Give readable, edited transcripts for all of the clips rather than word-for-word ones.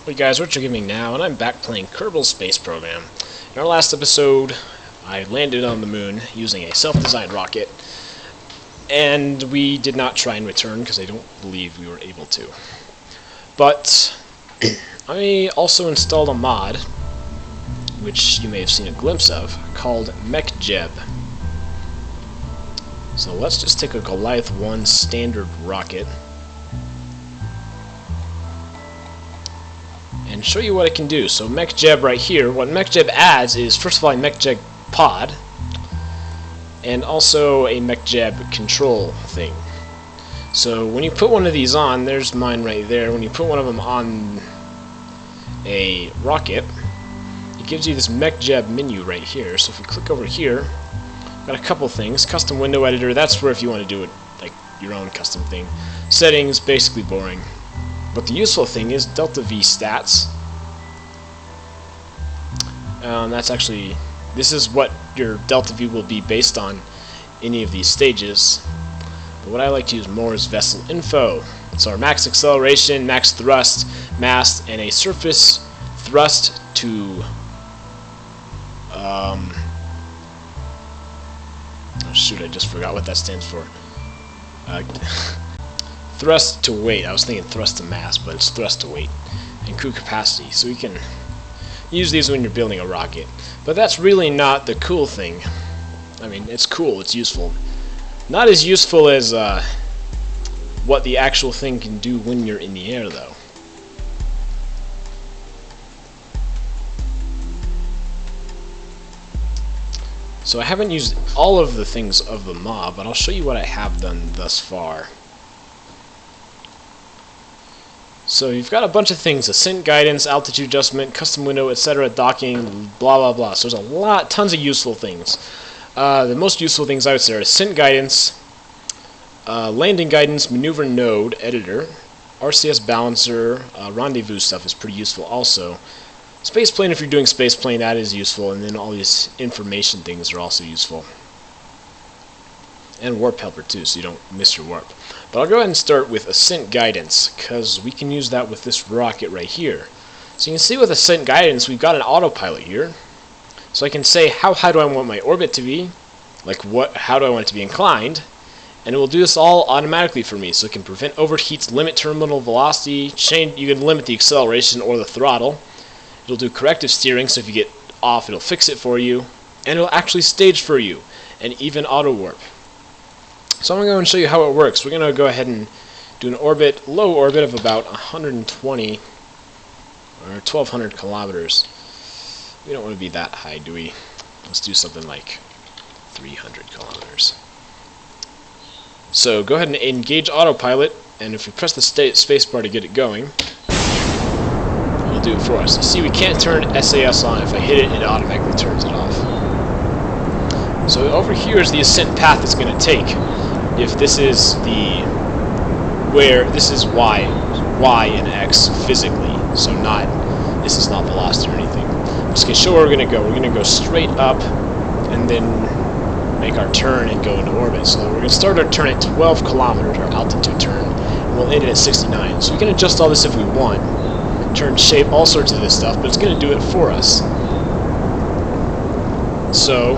Hey guys, RetroGamingNow, and I'm back playing Kerbal Space Program. In our last episode, I landed on the moon using a self-designed rocket, and we did not try and return because I don't believe we were able to. But I also installed a mod, which you may have seen a glimpse of, called MechJeb. So let's just take a Goliath 1 standard rocket and show you what it can do. So MechJeb right here, what MechJeb adds is, first of all, a MechJeb pod, and also a MechJeb control thing. So when you put one of these on, there's mine right there, when you put one of them on a rocket, it gives you this MechJeb menu right here. So if we click over here, got a couple things. Custom window editor, that's where if you want to do it like your own custom thing. Settings, basically boring. But the useful thing is delta V stats. That's actually, this is what your delta V will be based on any of these stages. But what I like to use more is vessel info. So our max acceleration, max thrust, mass, and a surface thrust to oh shoot, I just forgot what that stands for. Thrust to weight. I was thinking thrust to mass, but it's thrust to weight. And crew capacity. So you can use these when you're building a rocket. But that's really not the cool thing. I mean, it's cool, it's useful. Not as useful as what the actual thing can do when you're in the air, though. So I haven't used all of the things of the mob, but I'll show you what I have done thus far. So you've got a bunch of things: ascent guidance, altitude adjustment, custom window, etc., docking, blah blah blah. So there's a lot, tons of useful things. The most useful things I would say are ascent guidance, landing guidance, maneuver node, editor, RCS balancer, rendezvous stuff is pretty useful also. Space plane, if you're doing space plane, that is useful, and then all these information things are also useful. And warp helper too, so you don't miss your warp. But I'll go ahead and start with ascent guidance, because we can use that with this rocket right here. So you can see with ascent guidance, we've got an autopilot here. So I can say how high do I want my orbit to be, like how do I want it to be inclined, and it will do this all automatically for me. So it can prevent overheats, limit terminal velocity, change. You can limit the acceleration or the throttle. It'll do corrective steering, so if you get off, it'll fix it for you, and it'll actually stage for you, and even auto warp. So I'm going to go and show you how it works. We're going to go ahead and do an orbit, low orbit of about 120 or 1,200 kilometers. We don't want to be that high, do we? Let's do something like 300 kilometers. So go ahead and engage autopilot, and if we press the space bar to get it going, it'll do it for us. You see, we can't turn SAS on. If I hit it, it automatically turns it off. So over here is the ascent path it's going to take. If this is this is Y and X physically, so this is not velocity or anything. I'm just going to show where we're going to go. We're going to go straight up and then make our turn and go into orbit. So we're going to start our turn at 12 kilometers, our altitude turn, and we'll end it at 69. So we can adjust all this if we want. Turn, shape, all sorts of this stuff, but it's going to do it for us. So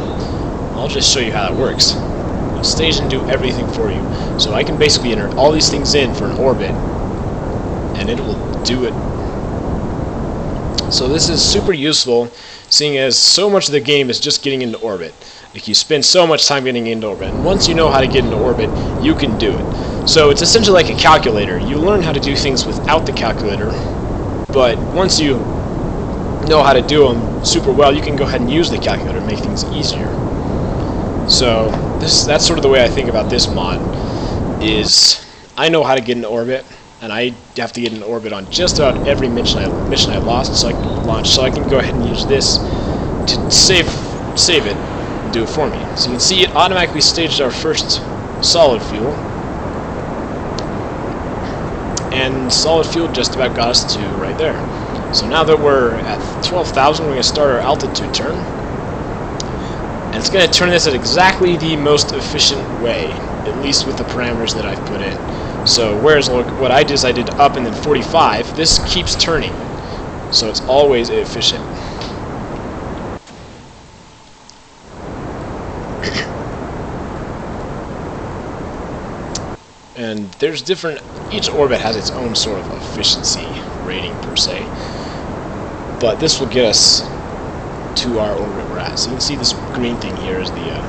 I'll just show you how that works. It'll stage and do everything for you. So I can basically enter all these things in for an orbit, and it will do it. So this is super useful, seeing as so much of the game is just getting into orbit. Like, you spend so much time getting into orbit, and once you know how to get into orbit, you can do it. So it's essentially like a calculator. You learn how to do things without the calculator, but once you know how to do them super well, you can go ahead and use the calculator to make things easier. So that's sort of the way I think about this mod, is I know how to get into orbit, and I have to get into orbit on just about every mission I lost, so I can launch. So I can go ahead and use this to save it and do it for me. So you can see it automatically staged our first solid fuel, and solid fuel just about got us to right there. So now that we're at 12,000, we're going to start our altitude turn. And it's going to turn this at exactly the most efficient way, at least with the parameters that I've put in. So whereas what I did is I did up and then 45, this keeps turning. So it's always efficient. And there's different, each orbit has its own sort of efficiency rating per se, but this will get us to our orbit we're at. So you can see this green thing here is the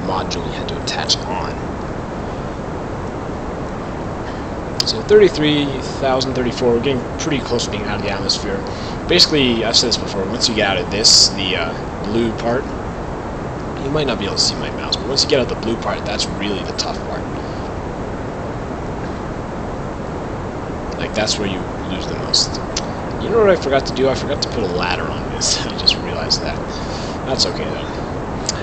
module you had to attach on. So 33,034, we're getting pretty close to being out of the atmosphere. Basically, I've said this before, once you get out of this, the blue part, you might not be able to see my mouse, but once you get out the blue part, that's really the tough part. Like, that's where you lose the most. You know what I forgot to do? I forgot to put a ladder on this. I just realized that. That's okay, though.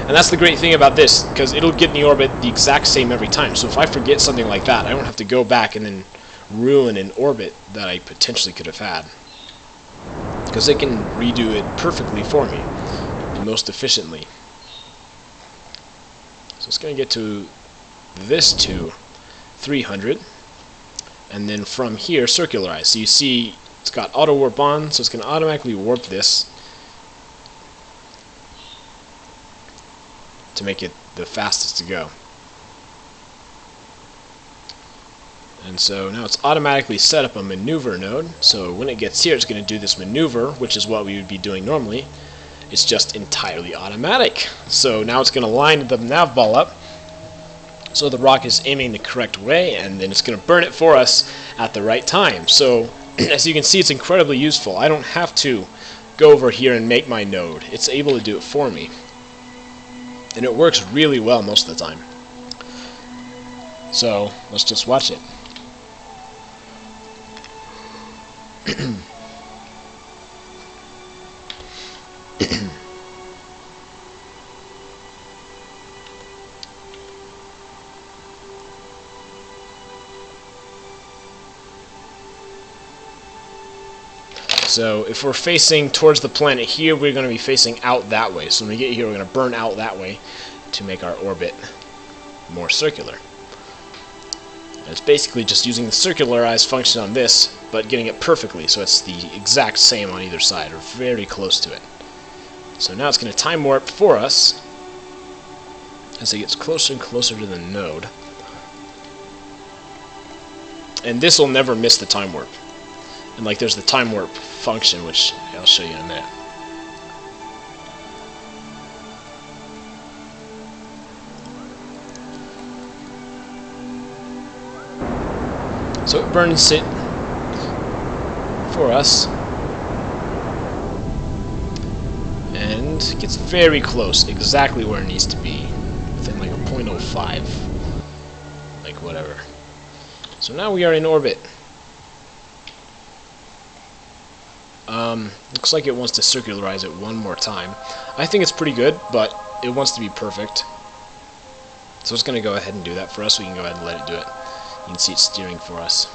And that's the great thing about this, because it'll get in the orbit the exact same every time. So if I forget something like that, I don't have to go back and then ruin an orbit that I potentially could have had. Because it can redo it perfectly for me, most efficiently. So it's going to get to this to 300, and then from here circularize. So you see it's got auto warp on, so it's going to automatically warp this to make it the fastest to go. And so now it's automatically set up a maneuver node, so when it gets here it's going to do this maneuver, which is what we would be doing normally. It's just entirely automatic. So now it's going to line the nav ball up so the rocket is aiming the correct way, and then it's going to burn it for us at the right time. So as you can see, it's incredibly useful. I don't have to go over here and make my node. It's able to do it for me. And it works really well most of the time. So let's just watch it. So if we're facing towards the planet here, we're going to be facing out that way. So when we get here, we're going to burn out that way to make our orbit more circular. And it's basically just using the circularize function on this, but getting it perfectly, so it's the exact same on either side, or very close to it. So now it's going to time warp for us as it gets closer and closer to the node. And this will never miss the time warp. And like there's the time warp function, which I'll show you in a minute. So it burns it for us, and gets very close, exactly where it needs to be, within like a 0.05, like whatever. So now we are in orbit. Looks like it wants to circularize it one more time. I think it's pretty good, but it wants to be perfect. So it's going to go ahead and do that for us. We can go ahead and let it do it. You can see it steering for us.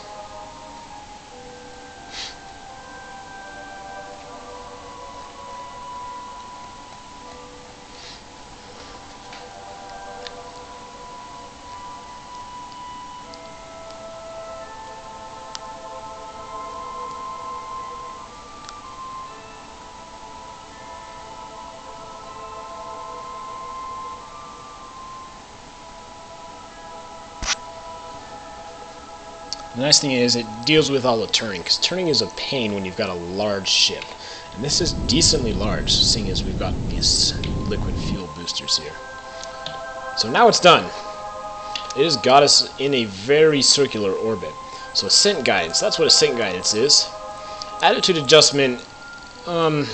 The nice thing is it deals with all the turning, because turning is a pain when you've got a large ship. And this is decently large, seeing as we've got these liquid fuel boosters here. So now it's done. It has got us in a very circular orbit. So ascent guidance, that's what ascent guidance is. Attitude adjustment, I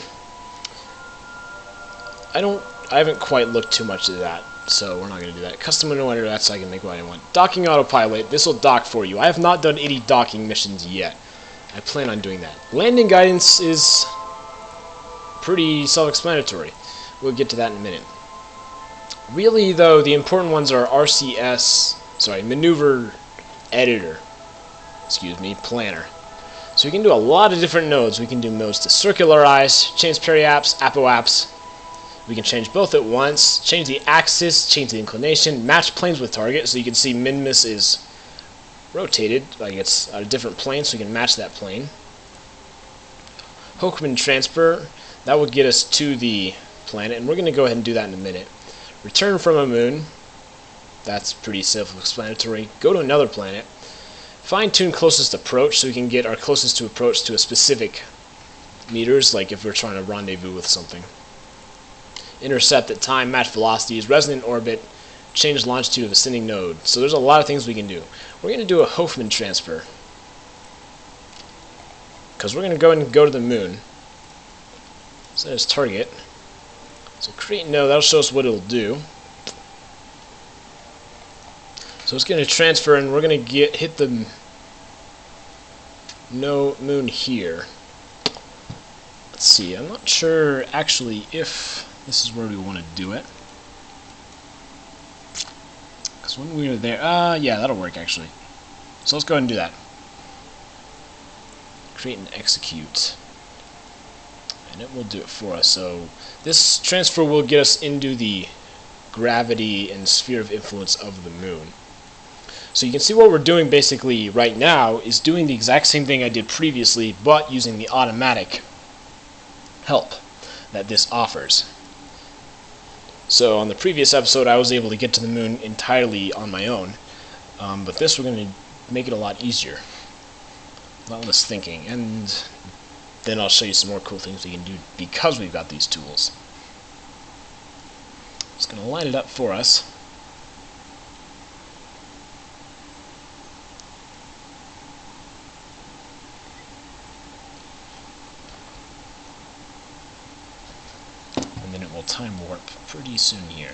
haven't quite looked too much at that, so we're not going to do that. Custom window editor, that's so I can make what I want. Docking autopilot, this will dock for you. I have not done any docking missions yet. I plan on doing that. Landing guidance is pretty self-explanatory. We'll get to that in a minute. Really, though, the important ones are maneuver editor, planner. So we can do a lot of different nodes. We can do nodes to circularize, change periapps, apoapps. We can change both at once, change the axis, change the inclination, match planes with target. So you can see Minmus is rotated, like it's at a different plane, so we can match that plane. Hoekman transfer. That will get us to the planet, and we're going to go ahead and do that in a minute. Return from a moon. That's pretty self-explanatory. Go to another planet. Fine-tune closest approach, so we can get our closest to approach to a specific meters, like if we're trying to rendezvous with something. Intercept at time, match velocities, resonant orbit, change longitude of ascending node. So there's a lot of things we can do. We're going to do a Hoekman transfer, because we're going to go and go to the moon. Set as target. So create node, that'll show us what it'll do. So it's going to transfer, and we're going to hit the moon here. Let's see, I'm not sure actually if this is where we want to do it. Because when we were there, yeah, that'll work actually. So let's go ahead and do that. Create and execute. And it will do it for us. So this transfer will get us into the gravity and sphere of influence of the moon. So you can see what we're doing basically right now is doing the exact same thing I did previously, but using the automatic help that this offers. So on the previous episode I was able to get to the moon entirely on my own, but this we're going to make it a lot easier. A lot less thinking, and then I'll show you some more cool things we can do because we've got these tools. Just going to line it up for us. And then it will time warp pretty soon here.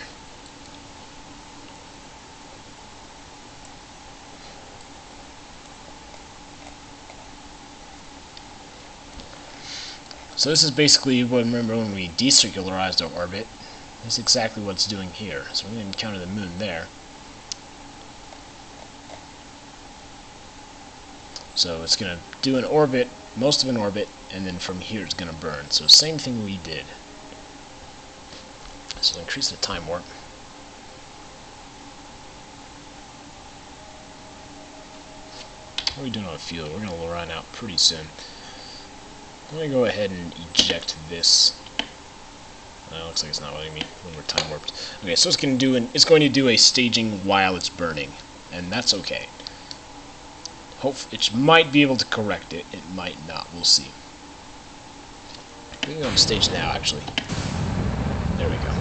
So this is basically what, remember when we decircularized our orbit, this is exactly what it's doing here. So we're going to encounter the moon there. So it's going to do an orbit, most of an orbit, and then from here it's going to burn. So same thing we did. So increase the time warp. What are we doing on the field? We're going to run out pretty soon. I'm going to go ahead and eject this. Looks like it's not letting me when we're time warped. Okay, so it's going to do a staging while it's burning, and that's okay. It might be able to correct it. It might not. We'll see. We can go on stage now, actually. There we go.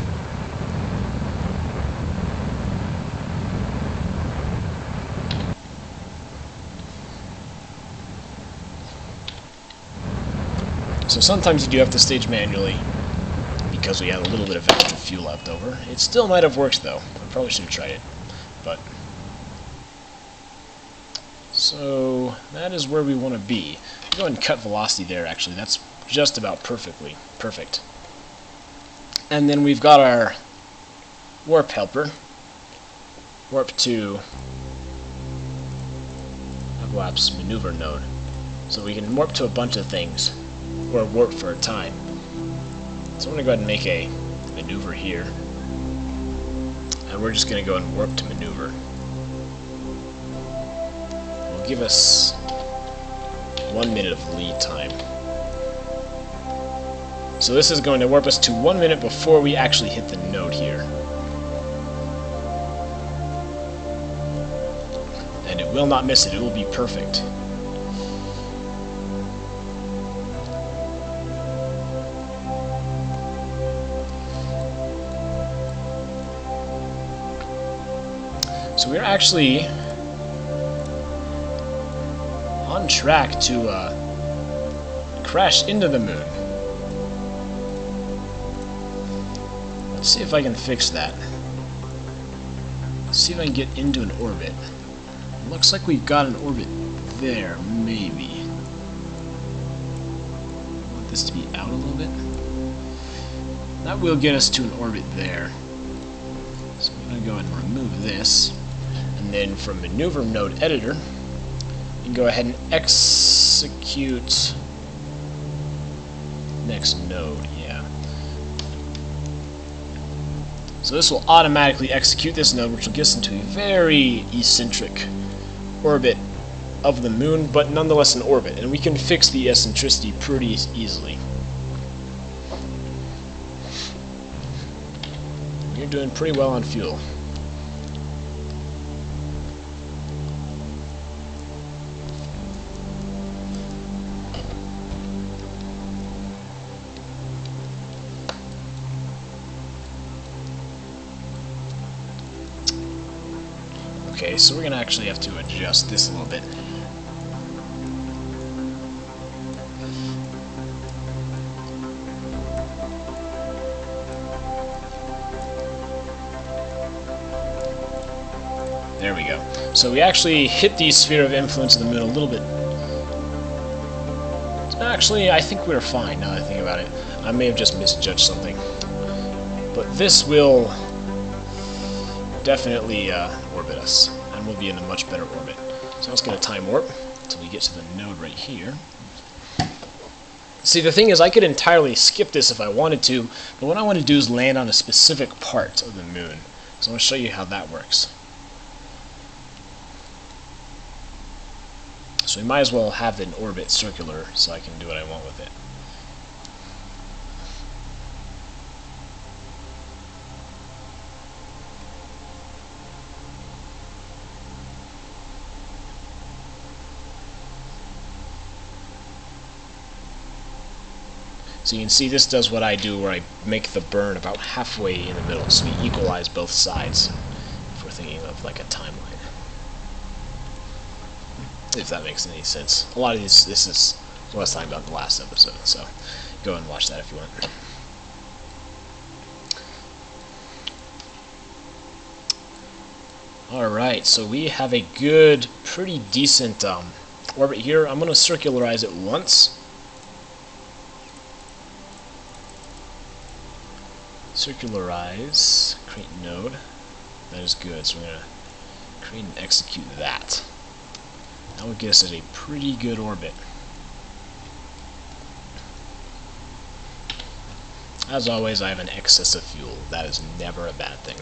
So sometimes you do have to stage manually because we had a little bit of extra fuel left over. It still might have worked though. I probably should have tried it. But so that is where we want to be. Go ahead and cut velocity there actually. That's just about perfect. And then we've got our warp helper. Warp to Ablapse maneuver node. So we can warp to a bunch of things. Or warp for a time. So I'm going to go ahead and make a maneuver here. And we're just going to go and warp to maneuver. It'll give us 1 minute of lead time. So this is going to warp us to 1 minute before we actually hit the node here. And it will not miss it. It will be perfect. So we're actually on track to crash into the moon. Let's see if I can fix that. Let's see if I can get into an orbit. Looks like we've got an orbit there, maybe. I want this to be out a little bit. That will get us to an orbit there. So I'm going to go ahead and remove this. And then from maneuver node editor, you can go ahead and execute next node, yeah. So this will automatically execute this node, which will get us into a very eccentric orbit of the moon, but nonetheless in orbit, and we can fix the eccentricity pretty easily. You're doing pretty well on fuel. Okay, so we're going to actually have to adjust this a little bit. There we go. So we actually hit the sphere of influence of the moon a little bit. Actually, I think we're fine now that I think about it. I may have just misjudged something. But this will definitely orbit us, and we'll be in a much better orbit. So let's get a time warp until we get to the node right here. See, the thing is, I could entirely skip this if I wanted to, but what I want to do is land on a specific part of the moon. So I'm going to show you how that works. So we might as well have an orbit circular so I can do what I want with it. So you can see this does what I do, where I make the burn about halfway in the middle, so we equalize both sides if we're thinking of like a timeline. If that makes any sense. A lot of this is what I was talking about in the last episode, so go and watch that if you want. Alright, so we have a good, pretty decent orbit here. I'm going to circularize it once. Circularize, create node. That is good, so we're going to create and execute that. That would get us at a pretty good orbit. As always, I have an excess of fuel. That is never a bad thing.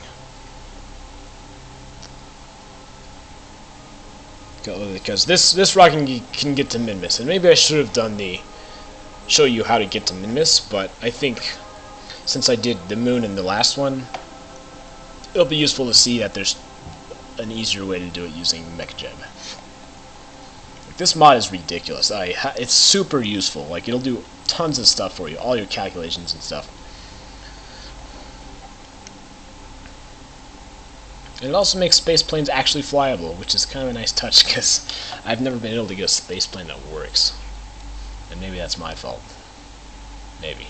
Because this rocket can get to Minmus, and maybe I should have done show you how to get to Minmus, but I think since I did the moon in the last one, it'll be useful to see that there's an easier way to do it using MechJeb. This mod is ridiculous. It's super useful. Like, it'll do tons of stuff for you, all your calculations and stuff. And it also makes space planes actually flyable, which is kind of a nice touch, because I've never been able to get a space plane that works. And maybe that's my fault. Maybe.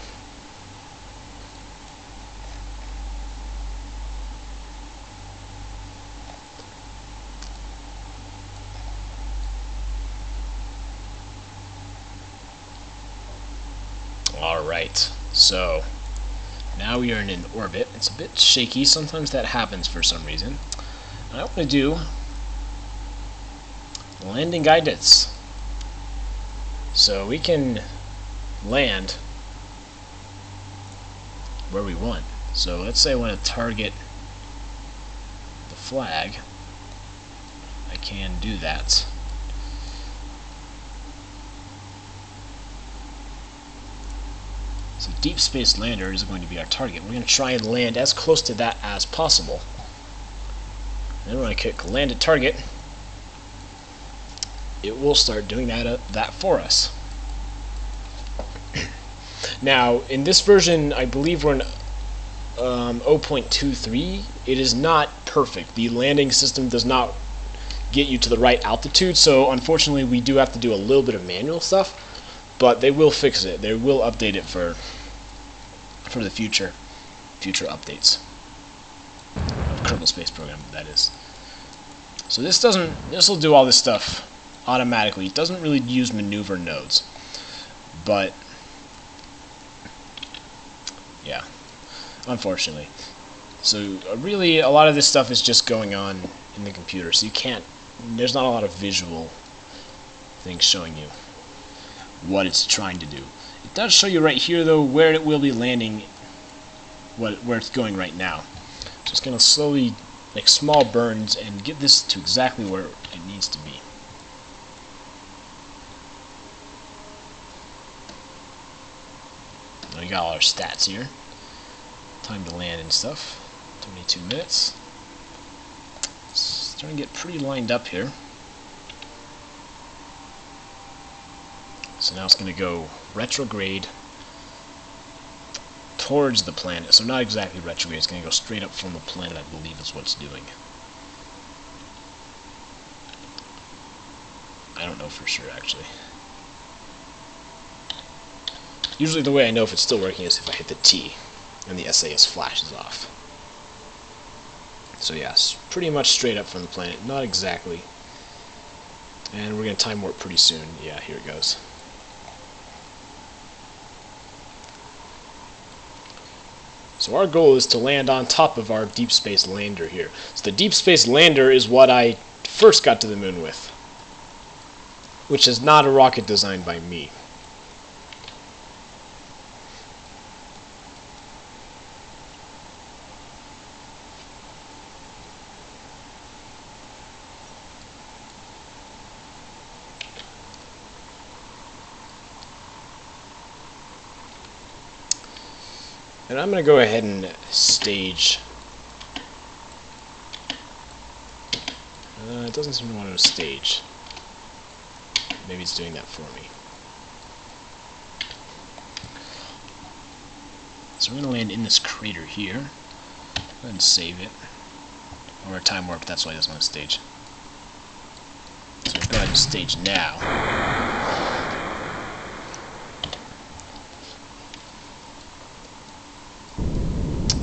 Alright, so now we are in an orbit. It's a bit shaky. Sometimes that happens for some reason. And I want to do landing guidance. So we can land where we want. So let's say I want to target the flag. I can do that. So deep space lander is going to be our target. We're going to try and land as close to that as possible. And then when I click land at target, it will start doing that for us. Now, in this version, I believe we're in 0.23. It is not perfect. The landing system does not get you to the right altitude, so unfortunately we do have to do a little bit of manual stuff. But they will fix it. They will update it for the future updates of Kerbal Space Program, that is. So this will do all this stuff automatically. It doesn't really use maneuver nodes, but yeah, unfortunately. So really, a lot of this stuff is just going on in the computer, so there's not a lot of visual things showing you what it's trying to do. It does show you right here, though, where it will be landing, where it's going right now. So it's going to slowly, like small burns, and get this to exactly where it needs to be. already got all our stats here. Time to land and stuff. 22 minutes. It's starting to get pretty lined up here. So now it's going to go retrograde towards the planet. So not exactly retrograde, it's going to go straight up from the planet, I believe is what it's doing. I don't know for sure, actually. Usually the way I know if it's still working is if I hit the T and the SAS flashes off. So yes, pretty much straight up from the planet, not exactly. And we're going to time warp pretty soon. Yeah, here it goes. So our goal is to land on top of our deep space lander here. So the deep space lander is what I first got to the moon with, which is not a rocket designed by me. And I'm going to go ahead and stage. It doesn't seem to want to stage. Maybe it's doing that for me. So we're going to land in this crater here. Go ahead and save it. Or time warp, that's why it doesn't want to stage. So we'll go ahead and stage now.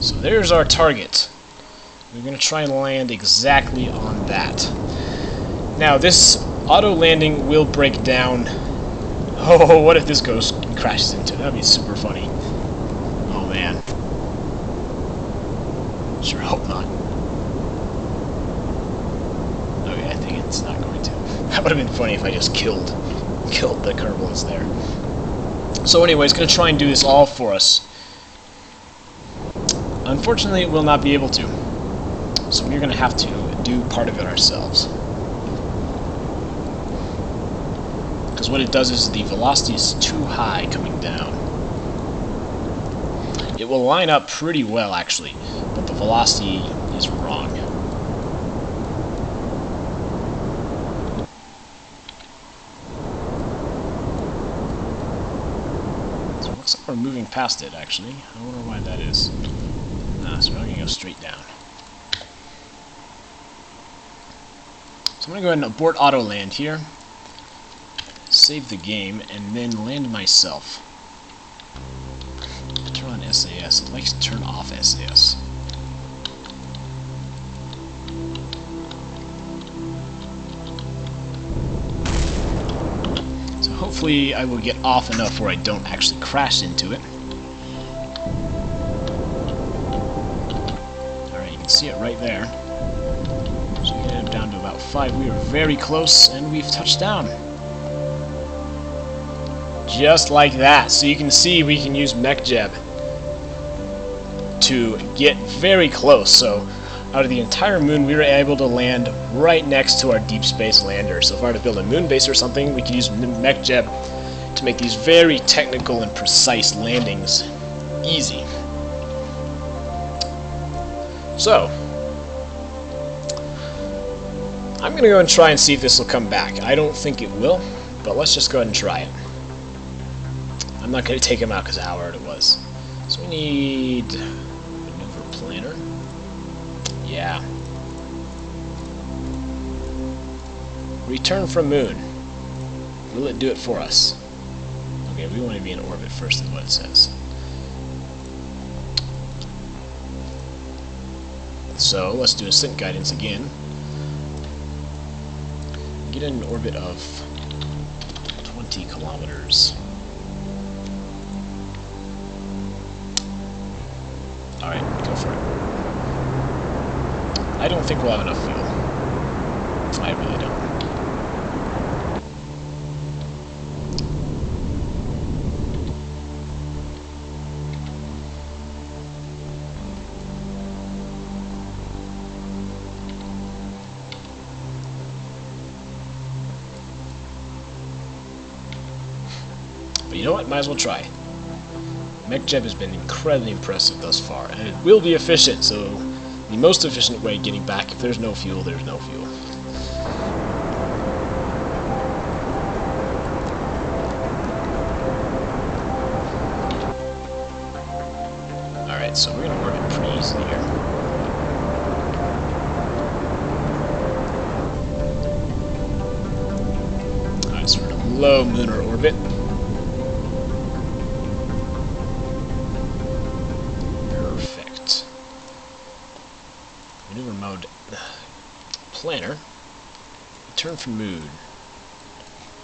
So there's our target. We're going to try and land exactly on that. Now this auto landing will break down. Oh, what if this goes and crashes into it? That'd be super funny. Oh man. Sure hope not. Okay, I think it's not going to. That would have been funny if I just killed the Kerbals there. So anyways, going to try and do this all for us. Unfortunately, we'll not be able to. So we're going to have to do part of it ourselves. Because what it does is the velocity is too high coming down. It will line up pretty well, actually, but the velocity is wrong. So it looks like we're moving past it, actually. I wonder why that is. So we're going to go straight down. So I'm going to go ahead and abort auto land here, save the game, and then land myself. Turn on SAS. I'd like to turn off SAS. So hopefully I will get off enough where I don't actually crash into it. See it right there. So we get it down to about 5. We are very close, and we've touched down. Just like that. So you can see we can use MechJeb to get very close. So out of the entire moon, we were able to land right next to our deep space lander. So if I were to build a moon base or something, we could use MechJeb to make these very technical and precise landings easy. So, I'm going to go and try and see if this will come back. I don't think it will, but let's just go ahead and try it. I'm not going to take him out because of how hard it was. So we need maneuver planner. Yeah. Return from moon. Will it do it for us? Okay, we want to be in orbit first is what it says. So let's do ascent guidance again. Get in an orbit of 20 kilometers. Alright, go for it. I don't think we'll have enough fuel. I really don't. But you know what? Might as well try. MechJeb has been incredibly impressive thus far, and it will be efficient, so the most efficient way of getting back, if there's no fuel, there's no fuel. Alright, so we're going to orbit pretty easily here. Alright, so we're in a low lunar orbit. Perfect. Maneuver mode. Planner. Return from mood.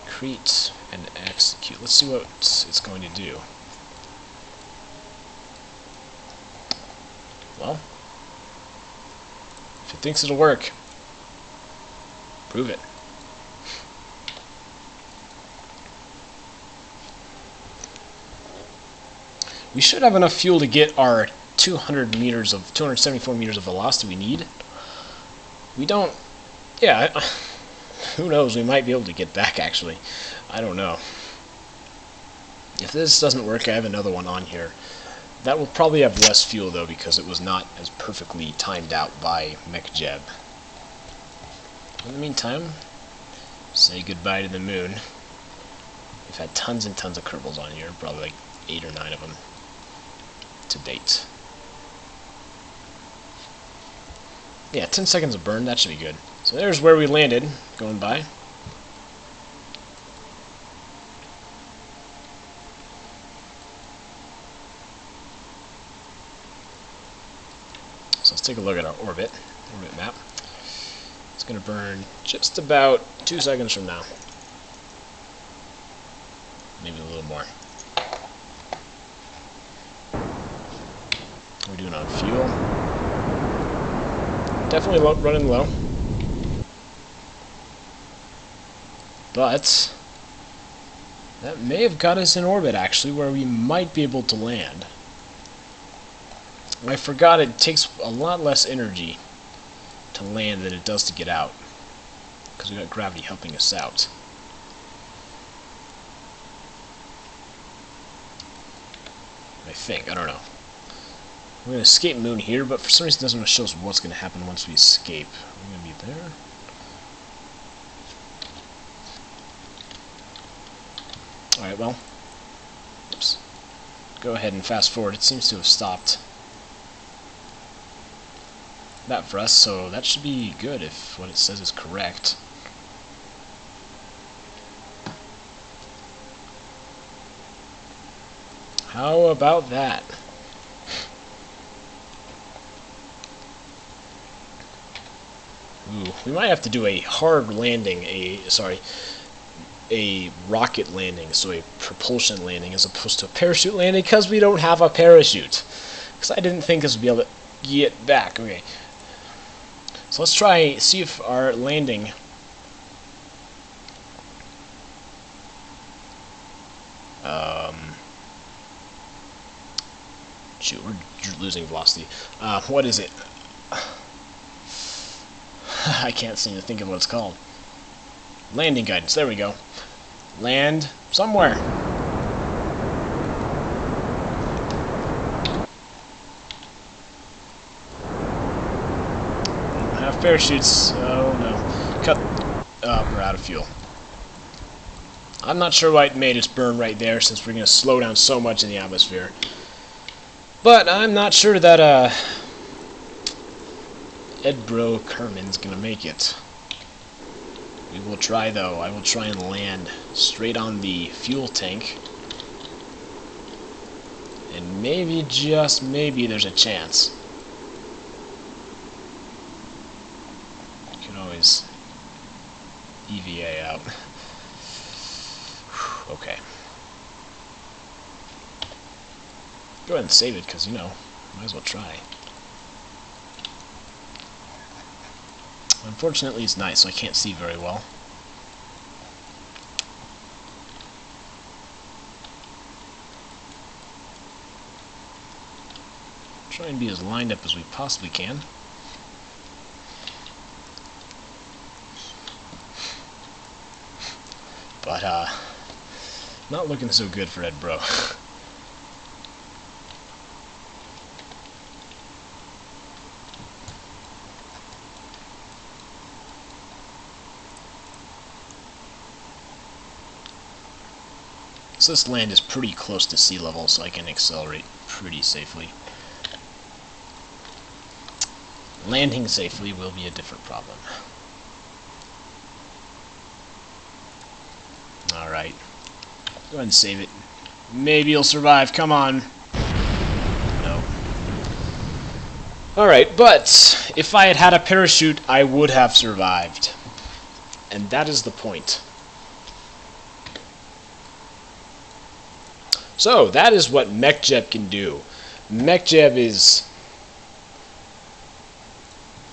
Create and execute. Let's see what it's going to do. Well, if it thinks it'll work, prove it. We should have enough fuel to get our 274 meters of velocity we need. We don't. Yeah, who knows? We might be able to get back, actually. I don't know. If this doesn't work, I have another one on here. That will probably have less fuel, though, because it was not as perfectly timed out by MechJeb. In the meantime, say goodbye to the moon. We've had tons and tons of Kerbals on here, probably like 8 or 9 of them to date. Yeah, 10 seconds of burn, that should be good. So there's where we landed, going by. So let's take a look at our orbit map. It's going to burn just about 2 seconds from now. Maybe a little more. We're doing on fuel. Definitely running low. But that may have got us in orbit, actually, where we might be able to land. I forgot it takes a lot less energy to land than it does to get out, because we got gravity helping us out. I think, I don't know. We're going to escape moon here, but for some reason it doesn't show us what's going to happen once we escape. We're going to be there. Alright, well, oops. Go ahead and fast forward. It seems to have stopped that for us, so that should be good if what it says is correct. How about that? Ooh, we might have to do a hard landing, a rocket landing, so a propulsion landing as opposed to a parachute landing, because we don't have a parachute. Because I didn't think this would be able to get back. Okay. So let's see if our landing shoot, we're losing velocity. What is it? I can't seem to think of what it's called. Landing guidance, there we go. Land somewhere. Parachutes. Oh no. We're out of fuel. I'm not sure why it made us burn right there, since we're going to slow down so much in the atmosphere. But I'm not sure that Edbro Kerman's going to make it. We will try, though. I will try and land straight on the fuel tank. And maybe, just maybe, there's a chance. Always EVA out. Okay. Go ahead and save it, because, you know, might as well try. Unfortunately, it's night, so I can't see very well. Try and be as lined up as we possibly can. But, not looking so good for Ed Bro. So this land is pretty close to sea level, so I can accelerate pretty safely. Landing safely will be a different problem. Alright. Go ahead and save it. Maybe you'll survive. Come on. No. Alright, but if I had had a parachute, I would have survived. And that is the point. So, that is what MechJeb can do. MechJeb is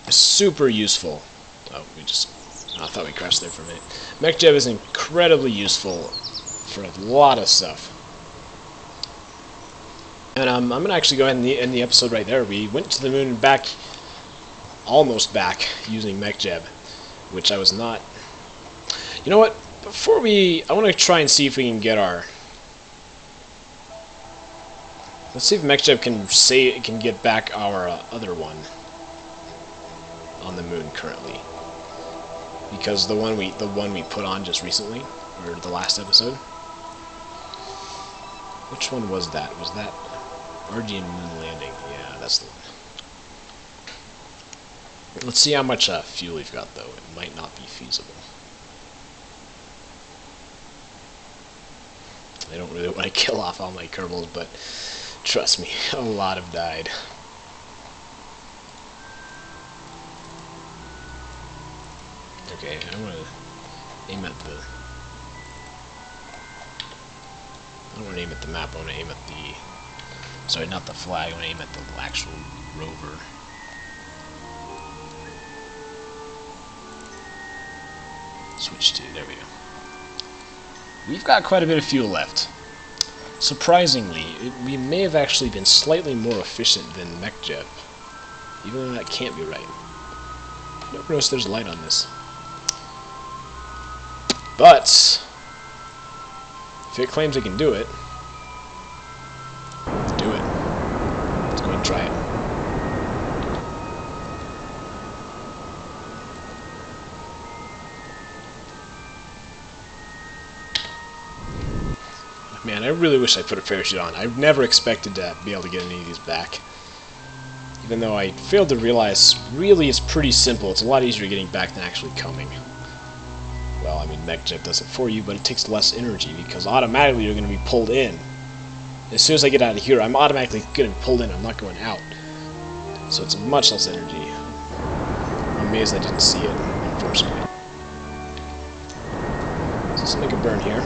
super useful. Oh, I thought we crashed there for a minute. MechJeb is incredibly useful for a lot of stuff. And I'm going to actually go ahead and end the episode right there. We went to the moon and back, almost back, using MechJeb, which I was not. You know what? Before I want to try and see if we can get our. Let's see if MechJeb can get back our other one on the moon currently, because the one we put on just recently, or the last episode. Which one was that? Was that RG and Moon Landing? Yeah, that's the one. Let's see how much fuel we've got, though. It might not be feasible. I don't really want to kill off all my Kerbals, but trust me, a lot have died. Okay, I want to aim at the... I don't want to aim at the map, I want to aim at the... Sorry, not the flag, I want to aim at the actual rover. Switch to, there we go. We've got quite a bit of fuel left. Surprisingly, we may have actually been slightly more efficient than MechJeb, even though that can't be right. Never noticed there's light on this. But if it claims it can do it, do it. Let's go and try it. Man, I really wish I put a parachute on. I've never expected to be able to get any of these back. Even though I failed to realize, really it's pretty simple. It's a lot easier getting back than actually coming. Well, I mean, MechJeb does it for you, but it takes less energy because automatically you're going to be pulled in. As soon as I get out of here, I'm automatically going to be pulled in. I'm not going out. So it's much less energy. I'm amazed I didn't see it, unfortunately. So let's make a burn here.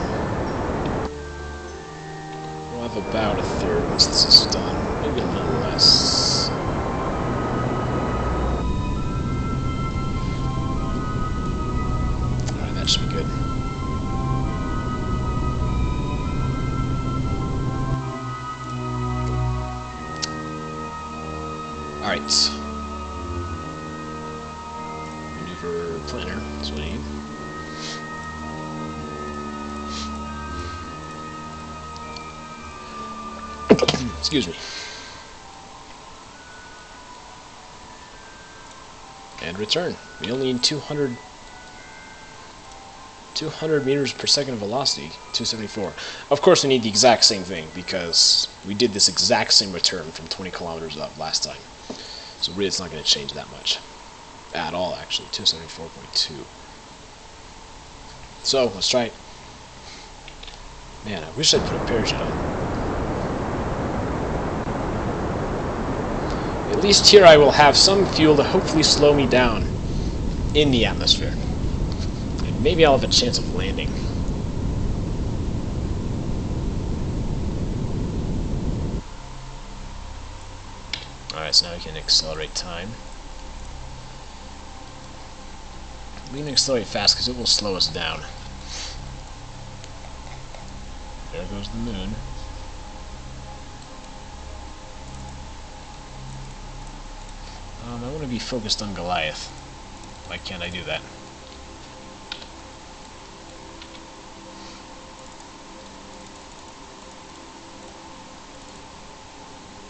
We'll have about a third once this is done. Maybe a little less. Alright, that should be good. Alright. Maneuver planner, that's what I need. Excuse me. And return. We only need 200 meters per second of velocity, 274. Of course we need the exact same thing because we did this exact same return from 20 kilometers up last time. So really it's not going to change that much. At all, actually. 274.2. So, let's try it. Man, I wish I'd put a parachute on. At least here I will have some fuel to hopefully slow me down in the atmosphere. And maybe I'll have a chance of landing. Alright, so now we can accelerate time. We can accelerate fast because it will slow us down. There goes the moon. I want to be focused on Goliath. Why can't I do that?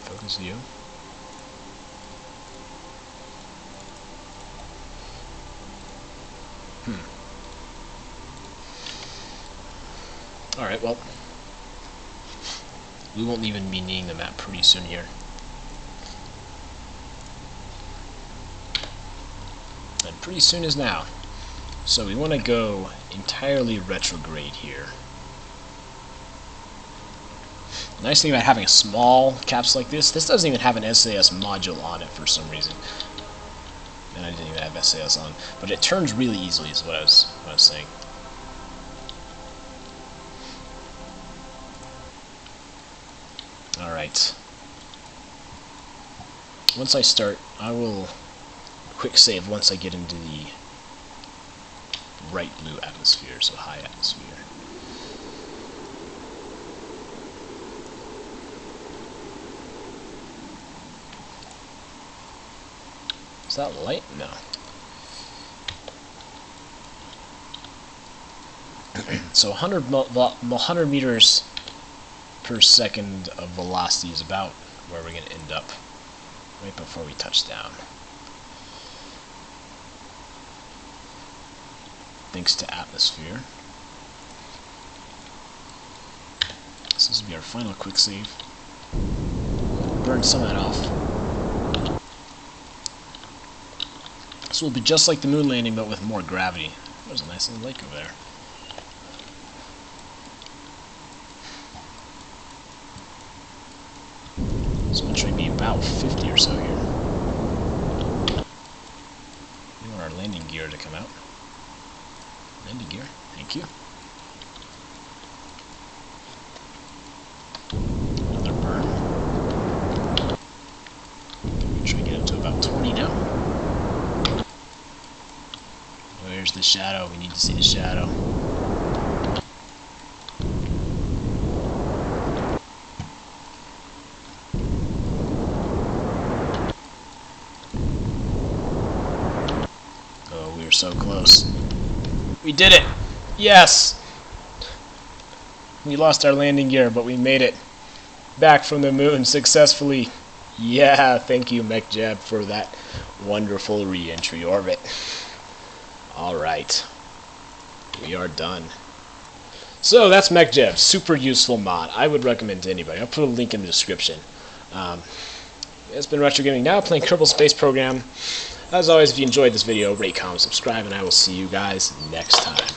Focus you. Alright, well, We won't even be needing the map pretty soon here. And pretty soon is now. So we want to go entirely retrograde here. The nice thing about having a small capsule like this doesn't even have an SAS module on it for some reason. And I didn't even have SAS on. But it turns really easily is what I was saying. Alright. Once I start, I will quick save once I get into the bright blue atmosphere, so high atmosphere. Is that light? No. So 100 meters per second of velocity is about where we're going to end up right before we touch down. Thanks to atmosphere. So this will be our final quick save. Burn some of that off. This will be just like the moon landing, but with more gravity. There's a nice little lake over there. So we'll try to be about 50 or so here. We want our landing gear to come out. Landing gear, thank you. Another burn. We'll try to get up to about 20 now. Where's the shadow? We need to see the shadow. Oh, we were so close. We did it! Yes! We lost our landing gear, but we made it back from the moon successfully. Yeah, thank you, MechJeb, for that wonderful re-entry orbit. Alright. We are done. So, that's MechJeb. Super useful mod. I would recommend to anybody. I'll put a link in the description. It's been RetroGamingNow, playing Kerbal Space Program. As always, if you enjoyed this video, rate, comment, subscribe, and I will see you guys next time.